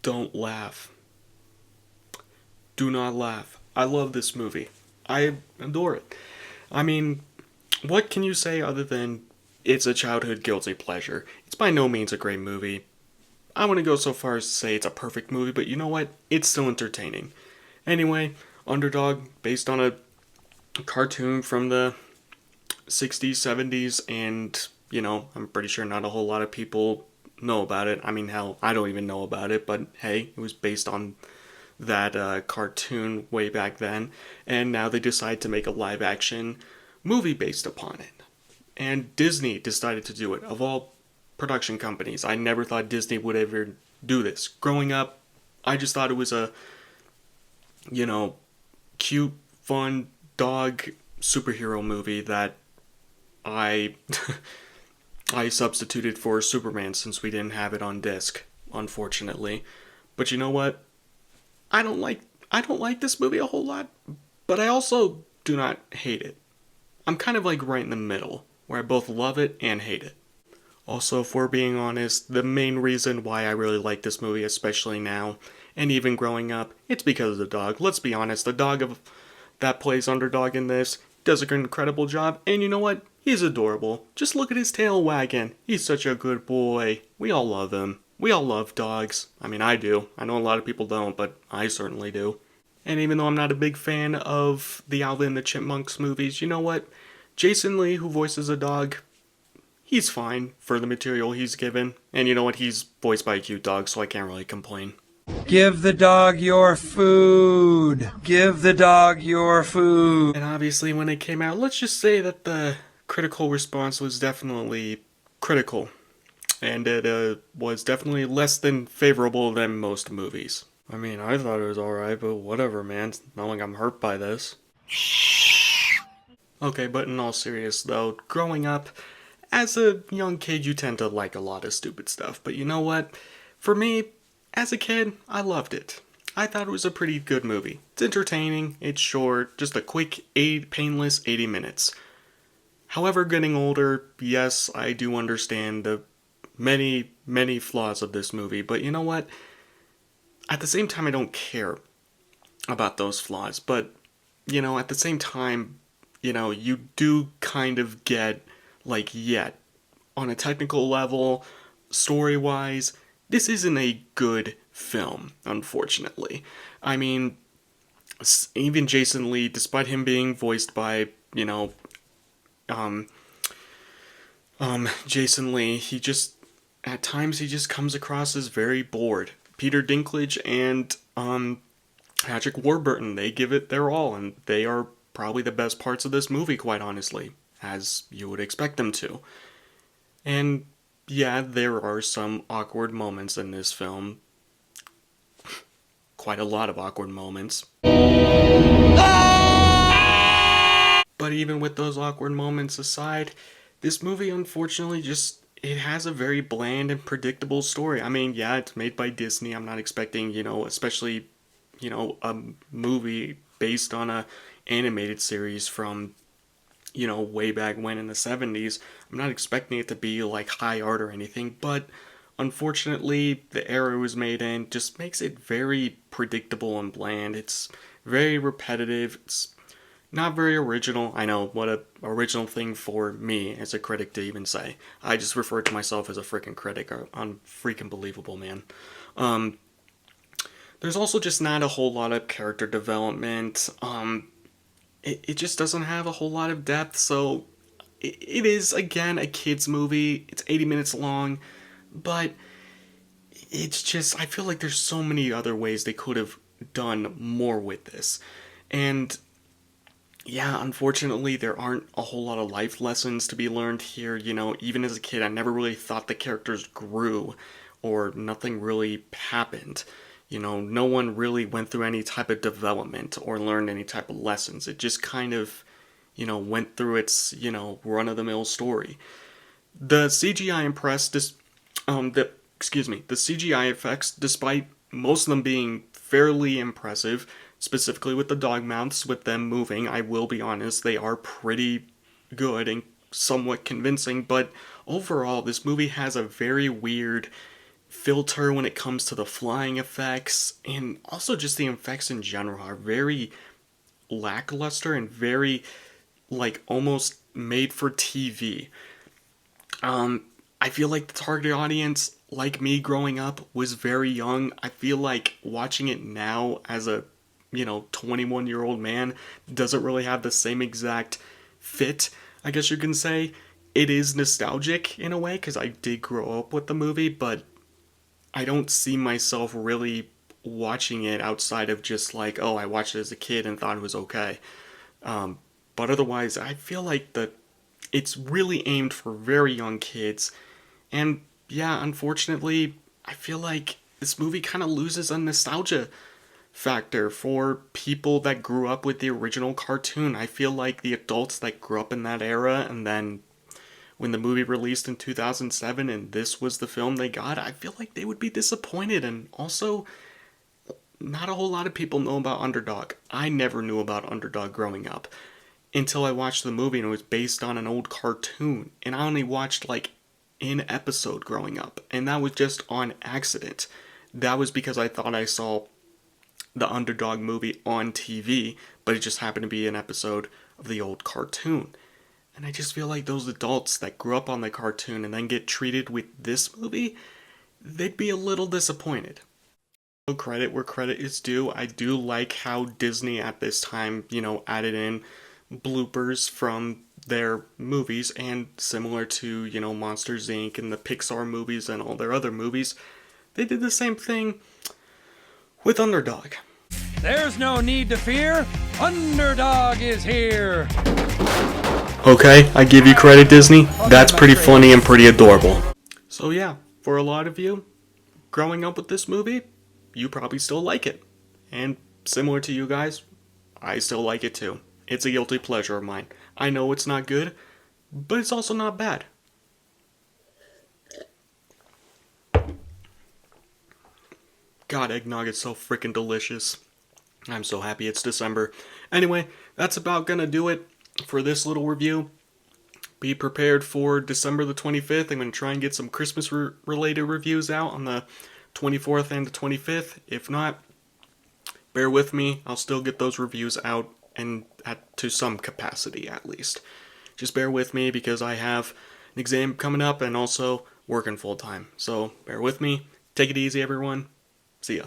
Don't laugh. Do not laugh. I love this movie. I adore it. I mean, what can you say other than it's a childhood guilty pleasure? It's by no means a great movie. I wouldn't go so far as to say it's a perfect movie, but you know what? It's still entertaining. Anyway, Underdog, based on a cartoon from the 60s, 70s, and, I'm pretty sure not a whole lot of people know about it. I mean, hell, I don't even know about it, but hey, it was based on that cartoon way back then, and now they decide to make a live action movie based upon it. And Disney decided to do it. Of all production companies, I never thought Disney would ever do this. Growing up, I just thought it was a, you know, cute, fun dog superhero movie that I I substituted for Superman since we didn't have it on disc, unfortunately. But you know what? I don't like I don't like this movie a whole lot, but I also do not hate it. I'm kind of like right in the middle, where I both love it and hate it. Also, if we're being honest, the main reason why I really like this movie, especially now, and even growing up, it's because of the dog. Let's be honest, the dog that plays Underdog in this does an incredible job, and you know what? He's adorable. Just look at his tail wagging. He's such a good boy. We all love him. We all love dogs. I mean, I do. I know a lot of people don't, but I certainly do. And even though I'm not a big fan of the Alvin and the Chipmunks movies, you know what? Jason Lee, who voices a dog, he's fine for the material he's given. And you know what? He's voiced by a cute dog, so I can't really complain. Give the dog your food. Give the dog your food. And obviously, when it came out, let's just say that the critical response was definitely critical. And it was definitely less than favorable than most movies. I mean, I thought it was alright, but whatever, man. It's not like I'm hurt by this. Okay, but in all seriousness, though, growing up, as a young kid, you tend to like a lot of stupid stuff. But you know what? For me, as a kid, I loved it. I thought it was a pretty good movie. It's entertaining, it's short, just a quick, painless 80 minutes. However, getting older, yes, I do understand the many, many flaws of this movie, but you know what? At the same time, I don't care about those flaws, but, at the same time, you do kind of get, like, yet, on a technical level, story-wise, this isn't a good film, unfortunately. I mean, even Jason Lee, despite him being voiced by, um, Jason Lee, at times he just comes across as very bored. Peter Dinklage and, Patrick Warburton, they give it their all, and they are probably the best parts of this movie, quite honestly, as you would expect them to. And yeah, there are some awkward moments in this film. Quite a lot of awkward moments. But even with those awkward moments aside, this movie unfortunately it has a very bland and predictable story. I mean, yeah, it's made by Disney. I'm not expecting, especially, a movie based on a animated series from, way back when in the 70s. I'm not expecting it to be like high art or anything, but unfortunately, the era it was made in just makes it very predictable and bland. It's very repetitive. It's not very original. I know, what a original thing for me as a critic to even say. I just refer to myself as a freaking critic. I'm freaking believable, man. There's also just not a whole lot of character development. It just doesn't have a whole lot of depth, so it is, again, a kid's movie. It's 80 minutes long, but it's just, I feel like there's so many other ways they could have done more with this. And yeah, unfortunately, there aren't a whole lot of life lessons to be learned here. Even as a kid, I never really thought the characters grew or nothing really happened. No one really went through any type of development or learned any type of lessons. It just kind of, went through its, run-of-the-mill story. The CGI the CGI effects, despite most of them being fairly impressive, specifically with the dog mouths, with them moving, I will be honest, they are pretty good and somewhat convincing, but overall, this movie has a very weird filter when it comes to the flying effects, and also just the effects in general are very lackluster and very like almost made for TV. I feel like the target audience, like me growing up, was very young. I feel like watching it now as a 21-year-old man doesn't really have the same exact fit, I guess you can say. It is nostalgic in a way because I did grow up with the movie, but I don't see myself really watching it outside of just like, oh, I watched it as a kid and thought it was okay. But otherwise, I feel like it's really aimed for very young kids. And yeah, unfortunately, I feel like this movie kind of loses a nostalgia factor for people that grew up with the original cartoon. I feel like the adults that grew up in that era and then when the movie released in 2007 and this was the film they got, I feel like they would be disappointed. And also, not a whole lot of people know about Underdog. I never knew about Underdog growing up until I watched the movie and it was based on an old cartoon. And I only watched like an episode growing up, and that was just on accident. That was because I thought I saw the Underdog movie on TV, but it just happened to be an episode of the old cartoon. And I just feel like those adults that grew up on the cartoon and then get treated with this movie, they'd be a little disappointed. Credit where credit is due. I do like how Disney at this time, added in bloopers from their movies, and similar to, Monsters Inc. and the Pixar movies and all their other movies, they did the same thing with Underdog. There's no need to fear. Underdog is here. Okay, I give you credit, Disney. That's pretty funny and pretty adorable. So yeah, for a lot of you, growing up with this movie, you probably still like it. And similar to you guys, I still like it too. It's a guilty pleasure of mine. I know it's not good, but it's also not bad. God, eggnog is so freaking delicious. I'm so happy it's December. Anyway, that's about gonna do it for this little review. Be prepared for December the 25th. I'm gonna try and get some Christmas related reviews out on the 24th and the 25th. If not, bear with me. I'll still get those reviews out, and to some capacity at least. Just bear with me because I have an exam coming up and also working full time. So bear with me. Take it easy, everyone. See ya.